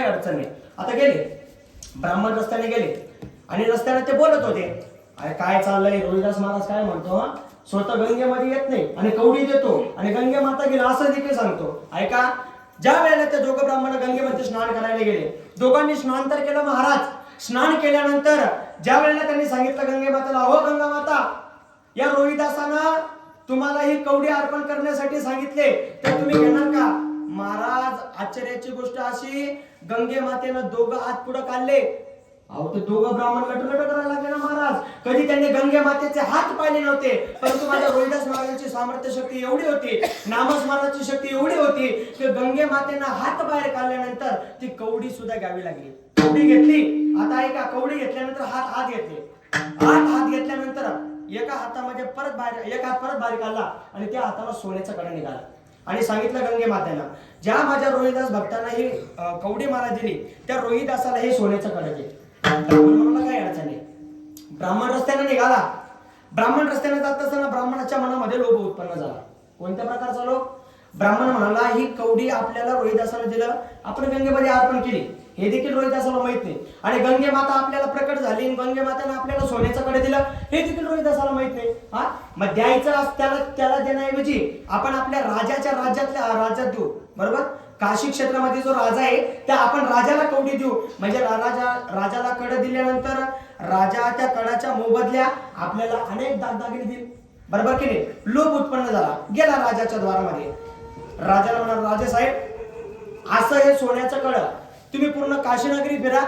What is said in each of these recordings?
अडचण नाही. आता गेले ब्राह्मण रस्त्याने गेले आणि रस्त्याने ते बोलत होते, अरे काय चाललंय, रोहिदास महाराज काय म्हणतो, स्वतः गंगेमध्ये येत नाही आणि कवडी देतो आणि गंगे माता गेला असं देखील सांगतो. ऐका, ज्या वेळेला ते दोघं ब्राह्मण गंगेमध्ये स्नान करायला गेले, दोघांनी स्नान तर केलं महाराज. स्नान केल्यानंतर ज्या वेळेला त्यांनी सांगितलं गंगे माताला, हो गंगा माता, या रोहिदासानं तुम्हाला ही कवडी अर्पण करण्यासाठी सांगितले, तर तुम्ही घेणार का? महाराज, आश्चर्याची गोष्ट अशी, गंगे मातेनं दोघं हात पुढे काढले. अहो, ते दोघं ब्राह्मण लटलट करायला लागले ना महाराज. कधी त्यांनी गंगे मातेचे हात पाहिले नव्हते, परंतु माझ्या रोहिदास महाराजांची सामर्थ्य शक्ती एवढी होती, नामस्मरणाची शक्ती एवढी होती की गंगे मातेनं हात बाहेर काढल्यानंतर ती कवडी सुद्धा घ्यावी लागली. कवडी घेतली. आता ऐका, कवडी घेतल्यानंतर हात घेतले. हात घेतल्यानंतर एका हातामध्ये परत बाहेर, एक हात परत बाहेर काढला आणि त्या हाताला सोन्याचा कडा निघाला आणि सांगितलं गंगे मातेला, ज्या माझ्या रोहिदास भक्तांना ही कवडी मला दिली, त्या रोहिदासाला हे सोन्याचं कडा दे. ब्राह्मणाला काही अडचण नाही. ब्राह्मण रस्त्याने निघाला. ब्राह्मण रस्त्याने जात असताना ब्राह्मणाच्या मनामध्ये लोभ उत्पन्न झाला. कोणत्या प्रकारचा लोभ? ब्राह्मण म्हणाला, ही कवडी आपल्याला रोहिदासाला दिलं, आपण गंगेमध्ये अर्पण केली, हे देखील रोहिदासाला माहित नाही, आणि गंगे माता आपल्याला प्रकट झाली, गंगे मातेने आपल्याला सोन्याचं कडे दिलं, हे देखील रोहिदासाला माहित नाही. हा, मग द्यायचं त्याला देण्याऐवजी आपण आपल्या राजाच्या राज्यात देऊ. बरोबर? काशी क्षेत्रामध्ये जो राजा आहे त्या आपण राजाला कवडी देऊ, म्हणजे राजाला कड दिल्यानंतर राजा त्या कडाच्या मोबदल्या आपल्याला अनेक दागदागिने देईल. बरोबर की नाही? लोभ उत्पन्न झाला. गेला राजाच्या द्वारामध्ये. राजाला म्हणाला, राजे साहेब, असं हे सोन्याचं कड तुम्ही पूर्ण काशीनगरी फिरा,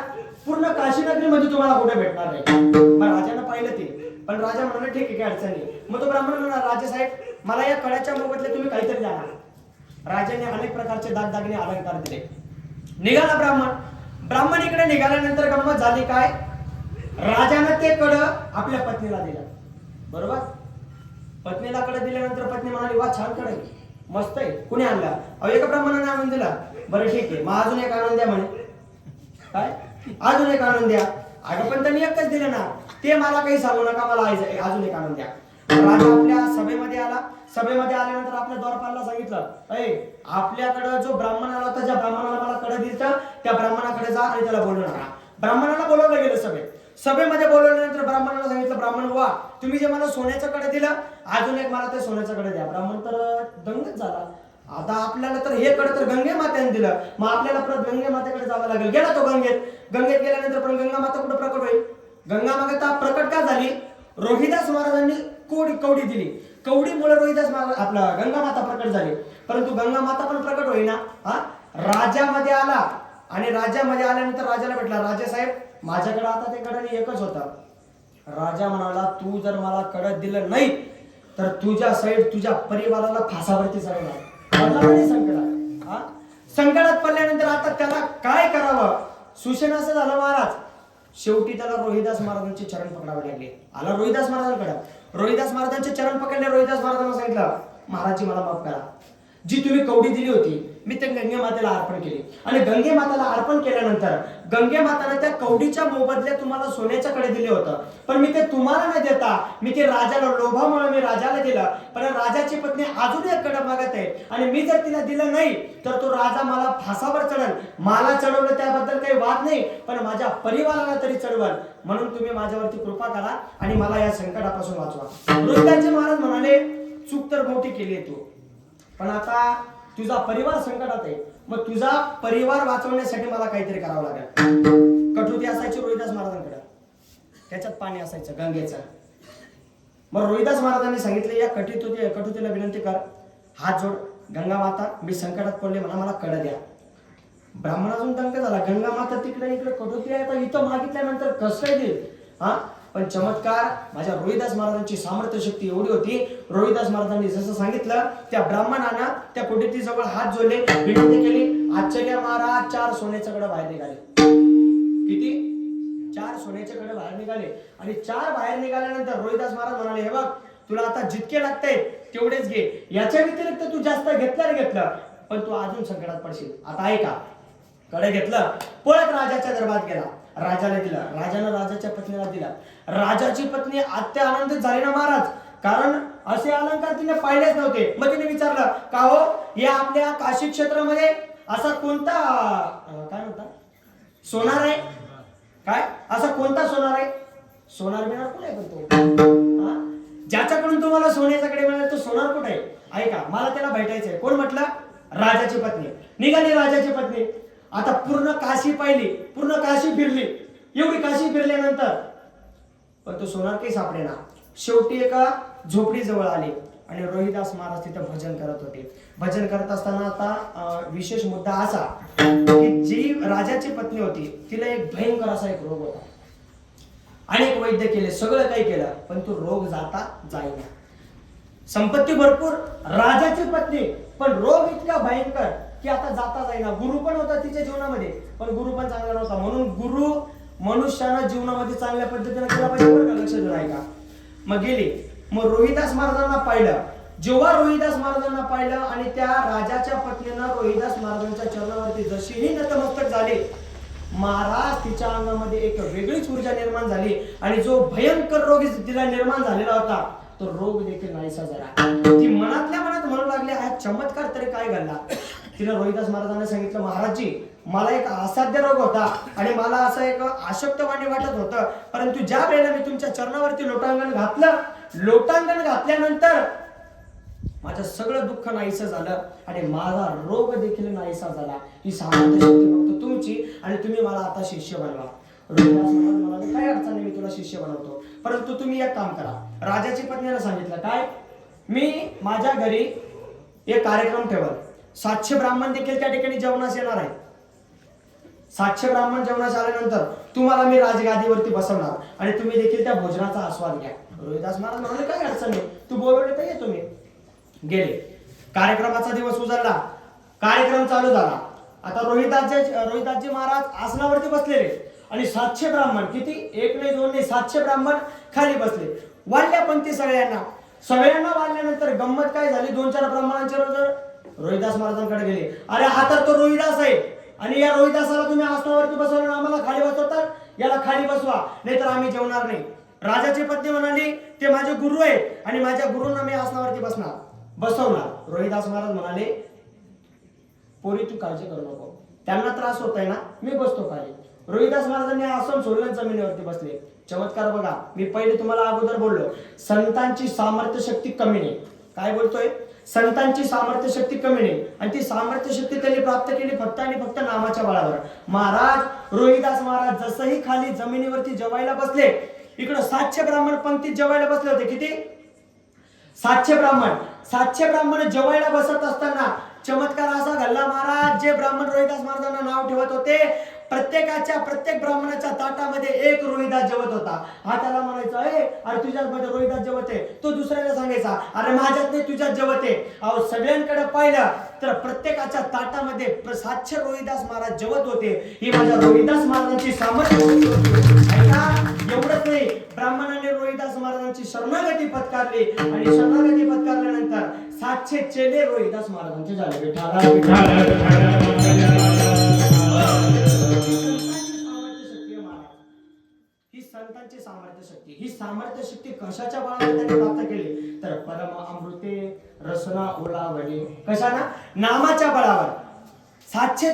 पूर्ण काशीनगरीमध्ये तुम्हाला कुठे भेटणार नाही. मग राजानं पाहिलं ते, पण राजा म्हणाला, ठीक आहे, काय अडचण नाही. मग तो ब्राह्मण म्हणाला, राजे साहेब, मला या कड्याच्या मोबदल्यात तुम्ही काहीतरी द्या. राजाने अनेक प्रकारचे दागदागिने अलंकार दिले. निघाला ब्राह्मण इकडे निघाल्यानंतर गंमत झाली काय, राजाने ते कड आपल्या पत्नीला दिलं. बरोबर? पत्नीला कड दिल्यानंतर पत्नी म्हणाली, वा, छान कड आहे, मस्त आहे, कुणी आणला? अहो, एका ब्राह्मणाने आणून दिला. बरं, ठीक आहे, मग अजून एक आणून द्या म्हणे. काय? अजून एक आणून द्या. अगं, पण त्यांनी एकच दिलं ना, ते मला काही सांगू नका, मला अजून एक आणून द्या. राजा आपल्या सभेमध्ये आला. सभेमध्ये आल्यानंतर आपल्या द्वारपालाला सांगितलं, आपल्याकडे जो ब्राह्मण आला होता, ज्या ब्राह्मणाला मला कड दिलं, त्या ब्राह्मणाकडे जा आणि त्याला बोलू नका. ब्राह्मणाला बोलवलं गेलं सभेमध्ये बोलवल्यानंतर ब्राह्मणाला सांगितलं, ब्राह्मण, वा, तुम्ही जे मला सोन्याचं कडे दिलं, अजून एक मला ते सोन्याचं कडे द्या. ब्राह्मण तर दंगच झाला. आता आपल्याला तर हे कड तर गंगे मातेने दिलं, मग आपल्याला परत गंगे मातेकडे जावं लागेल. गेला तो गंगेत गेल्यानंतर पण गंगा माता कुठे प्रकट होईल? गंगा माता प्रकट का झाली? रोहिदास महाराजांनी कवडी दिली. कवडीमुळे रोहिदास महाराज आपला गंगा माता प्रकट झाली. परंतु गंगा माता पण प्रकट होईना. राजामध्ये आला आणि राजामध्ये आल्यानंतर राजाला भेटला, राजे साहेब, माझ्याकडे आता ते कडे एकच होता. राजा म्हणाला, तू जर मला कडत दिलं नाही तर तुझ्या साईड तुझ्या परिवाराला फासावरती चढवणार. संकटात पडल्यानंतर आता त्याला काय करावं? सुशेन असं झालं महाराज. शेवटी त्याला रोहिदास महाराजांचे चरण पकडावे लागले. आला रोहिदास महाराजांकडे. रोहिदास महाराजांचे चरण पकडले. रोहिदास महाराजांना सांगितलं, महाराजजी, मला माफ करा, जी तुम्ही कवडी दिली होती मी ते गंगे मातेला अर्पण केली, आणि गंगे माताला अर्पण केल्यानंतर गंगे माताने त्या कवडीच्या मोबदल्यात तुम्हाला सोन्याच्या कडे दिले होतं, पण मी ते तुम्हाला न देता मी ते राजाला, लोभामुळे मी राजाला दिलं. पण राजाची पत्नी अजून एक कडे मागत आहे, आणि मी जर तिला दिलं नाही तर तो राजा मला फासावर चढल. मला चढवलं त्याबद्दल काही वाद नाही, पण माझ्या परिवाराला तरी चढवल. म्हणून तुम्ही माझ्यावरती कृपा करा आणि मला या संकटापासून वाचवा. रोहिदासजी महाराज म्हणाले, चूक तर मोठी केली आहे तू, पण आता तुझा परिवार संकटात आहे, मग तुझा परिवार वाचवण्यासाठी मला काहीतरी करावं लागेल. कठुती असायची रोहिदास महाराजांकडे, त्याच्यात पाणी असायचं गंगेचं. मग रोहिदास महाराजांनी सांगितले, या कठुतीला विनंती कर, हात जोड, गंगा माता, मी संकटात पडले, मला कड द्या. ब्राह्मण अजून दंग झाला, गंगा माता तिकडे इकडे कठुती आहे, तर इथं मागितल्यानंतर कसं काय देईल? पण चमत्कार, माझ्या रोहिदास महाराजांची सामर्थ्य शक्ती एवढी होती. रोहिदास महाराजांनी जसं सांगितलं, त्या ब्राह्मणानं त्या कोठीती जवळ हात जोडले, विनंती केली. आश्चर्य महाराज 4 सोन्याचे कडे बाहेर निघाले. किती? 4 सोन्याचे कडे बाहेर निघाले. आणि 4 बाहेर निघाल्यानंतर रोहिदास महाराज म्हणाले, हे बघ, तुला आता जितके लागतंय तेवढेच घे, याच्या व्यतिरिक्त तू जास्त घेतलं, पण तू अजून संकटात पडशील. आता ऐका, कडे घेतलं, पळत राजाच्या दरबारात गेला, राजाला दिला. राजानं राजाच्या पत्नीला दिला. राजाची पत्नी अत्यानंदित झाली ना महाराज, कारण असे अलंकार तिने पाहिलेच नव्हते. मग तिने विचारलं, का हो, या आपल्या काशी क्षेत्रामध्ये असा कोणता काय म्हणतात सोनार आहे काय? असा कोणता सोनार आहे? सोनार बिनार कोण आहे तो? ज्याच्याकडून तुम्हाला सोन्याच्याकडे मिळालं तो सोनार कुठे आहे? ऐका, मला त्याला भेटायचंय. कोण म्हटलं? राजाची पत्नी. निघाली राजाची पत्नी. आता पूर्ण काशी पाहिली, पूर्ण काशी फिरली. एवढी काशी फिरल्यानंतर पण तो सोनार काही सापडेना. शेवटी एका झोपडी जवळ आले आणि रोहिदास महाराज तिथे भजन करत होते. भजन करत असताना आता विशेष मुद्दा असा की जी राजाची पत्नी होती तिला एक भयंकर असा एक रोग होता. अनेक वैद्य केले, सगळं काही केलं, पण तो रोग जाता जाईना. संपत्ती भरपूर, राजाची पत्नी, पण रोग इतका भयंकर की आता जाता जाईना. गुरु पण होता तिच्या जीवनामध्ये, पण गुरु पण चांगला नव्हता. म्हणून गुरु मनुष्यानं जीवनामध्ये चांगल्या पद्धतीने केला पाहिजे बरं का, लक्ष देऊन ऐका. मग गेली, मग रोहिदास महाराजांना पाहिलं. जेव्हा रोहिदास महाराजांना पाहिलं आणि त्या राजाच्या पत्नीनं रोहिदास महाराजांच्या चरणावरती जशीही नतमस्तक झाली, महाराज तिच्या अंगामध्ये एक वेगळीच ऊर्जा निर्माण झाली आणि जो भयंकर रोग तिला निर्माण झालेला होता तो रोग देखील नाहीसा झाला. ती मनातल्या मनात म्हणू लागली, हा चमत्कार तरी काय घडला? तिने रोहिदास महाराजांना सांगितलं, महाराजजी मला एक असाध्य रोग होता आणि मला असं एक अशक्तवाणी वाटत होतं, परंतु ज्या वेळेला मी तुमच्या चरणावरती लोटांगण घातलं, लोटांगण घातल्यानंतर माझं सगळं दुःख नाहीसं झालं आणि माझा रोग देखील नाहीसा झाला. ही सामर्थ्य शक्ती फक्त तुमची आणि तुम्ही मला आता शिष्य बनवा. रोहिदास महाराज म्हणाले, काय अडचण नाही, मी तुला शिष्य बनवतो, परंतु तुम्ही एक काम करा. राजाची पत्नीला सांगितलं, काय? मी माझ्या घरी एक कार्यक्रम ठेवल, 700 ब्राह्मण देखील त्या ठिकाणी जेवणास येणार आहे. 700 ब्राह्मण जेवणास आल्यानंतर तुम्हाला मी राजगादीवरती बसवणार आणि तुम्ही देखील त्या भोजनाचा आस्वाद घ्या. रोहिदास महाराज म्हणाले, काय अडचण नाही, तू बोलवले तर येतो मी. गेले. कार्यक्रमाचा दिवस उजाडला, कार्यक्रम चालू झाला. आता रोहिदासजी महाराज आसनावरती बसलेले आणि 700 ब्राह्मण, किती? एक नाही दोन नाही, 700 ब्राह्मण खाली बसले. वाढल्या पंक्ती सगळ्यांना वाढल्यानंतर गंमत काय झाली, 2-4 ब्राह्मणांचे रोहिदास महाराजांकडे गेले. अरे हा तर तो रोहिदास आहे आणि या रोहिदासाला तुम्ही आसनावरती बसवलं, आम्हाला खाली बसवतात, याला खाली बसवा, नाहीतर आम्ही जेवणार नाही. राजाची पत्नी म्हणाली, ते माझे गुरु आहेत आणि माझ्या गुरूंना मी आसनावरती बसवणार. रोहिदास महाराज म्हणाले, पोरी तू काळजी करू नको, त्यांना त्रास होत आहे ना, मी बसतो खाली. रोहिदास महाराजांनी आसन सोडलं, जमिनीवरती बसले. चमत्कार बघा, मी पहिले तुम्हाला अगोदर बोललो, संतांची सामर्थ्य शक्ती कमी नाही. काय बोलतोय? संतांची सामर्थ्य शक्ती कमी नाही आणि ती सामर्थ्य शक्ती त्यांनी प्राप्त केली फक्त आणि फक्त नामाच्या बळावर. महाराज रोहिदास महाराज जसंही खाली जमिनीवरती जेवायला बसले, इकडे 700 ब्राह्मण पंक्तीत जेवायला बसले होते. किती? 700 ब्राह्मण जेवायला बसत असताना चमत्कार असा घडला, महाराज जे ब्राह्मण रोहिदास महाराजांना नाव ठेवत होते, प्रत्येक ब्राह्मणाच्या ताटामध्ये एक रोहिदास जेवत होता. हा त्याला म्हणायचा, अरे तुझ्याच मध्ये रोहिदास जेवत आहे. तो दुसऱ्याला सांगायचा, अरे माझ्यात नाही तुझ्यात जेवत आहे. अहो सगळ्यांकडे पाहिलं तर प्रत्येकाच्या ताटामध्ये 700 रोहिदास महाराज जेवत होते. ही माझ्या रोहिदास महाराजांची सामर्थ्य. एवढंच नाही, ब्राह्मणाने रोहिदास महाराजांची शरणागती पत्कारली आणि शरणागती पत्कारल्यानंतर 700 चेले रोहिदास महाराजांचे झाले. संतांची सामर्थ्य शक्ती, ही सामर्थ्य शक्ती कशाच्या बळावर त्यांनी प्राप्त केली? तर परम अमृते रसना ओलावले. कशाना? नामाच्या बळावर. 700